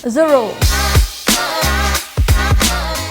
Zero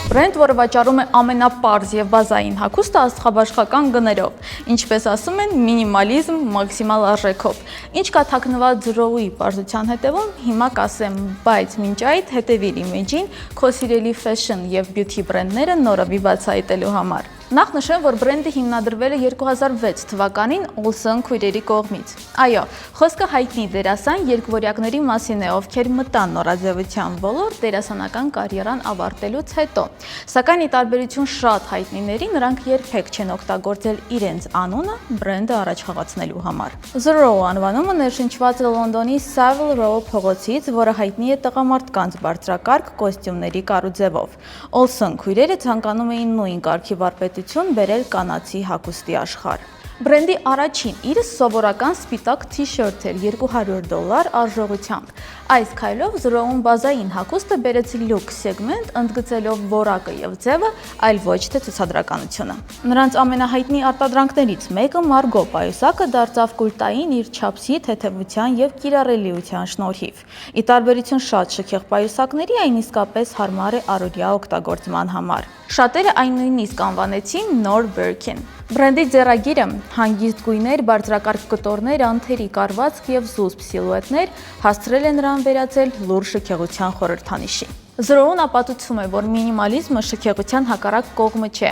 Բրենդ, որը վաճառում է ամենապարզ և բազային հագուստը աստղաբաշխական գներով, ինչպես ասում են, մինիմալիզմ մաքսիմալ արժեքով։ Ինչ կա թաքնված Zero-ի պարզության հետևում, հիմա կասեմ, բայց մինչ այդ հետևիր իմիջին քո սիրելի fashion և beauty բրենդները նորովի բացահայտելու համար։ Նախ նշեմ, որ բրենդը հիմնադրվել է 2006 թվականին Olsen քույրերի կողմից։ Այո, խոսքը հայտնի դերասան երկվորյակների մասին է, ովքեր մտան նորաձևության ոլորտ դերասանական կարիերան ավարտելուց հետո։ Սակայն ի տարբերություն շատ հայտնիների, նրանք երբեք չեն օգտագործել իրենց անունը բրենդը առաջ խաղացնելու համար։ Zero անվանումը ներշնչված է Լոնդոնի Savile Row փողոցից, որը հայտնի է տղամարդկանց բարձրակարգ կոստյումների կառուցեվով։ Olsen քույրերը ցանկանում էին նույն կարգի վարպետություն բերել կանացի հագուստի աշխարհ։ Բրենդի առաջին իրը սովորական սպիտակ թիշերթ էր $200 արժողությամբ։ Այս քայլով Zero-ում բազային հագուստը բերեց լյուքս սեգմենտ, ընդգծելով որակը և ձևը, այլ ոչ թե ցուցադրականությունը։ Նրանց ամենահայտնի արտադրանքներից մեկը Margot պայուսակը դարձավ կուլտային իր չափսի, թեթևության և կիրառելիության շնորհիվ։ Ի տարբերություն շատ շքեղ պայուսակների, այն իսկապես հարմար է առօրյա օգտագործման համար։ Շատերը այն նույնիսկ անվանեցին նոր Birkin։ Բրենդի ձեռագիրը հանգիստ գույներ, բարձրակարգ կտորներ, անթերի կարվածք և զուսպ սիլուետներ հասցրել է նրան վերածել լուրջ շքեղության խորհրդանիշի։ Zero-ն ապացուցում է, որ մինիմալիզմը շքեղության հակառակ կողմը չէ,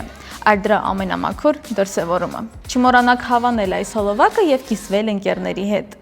այլ դրա ամենամաքուր դրսևորումը։ Չմոռանաք հավանել այս հոլովակը և կիսվել ընկերների հետ։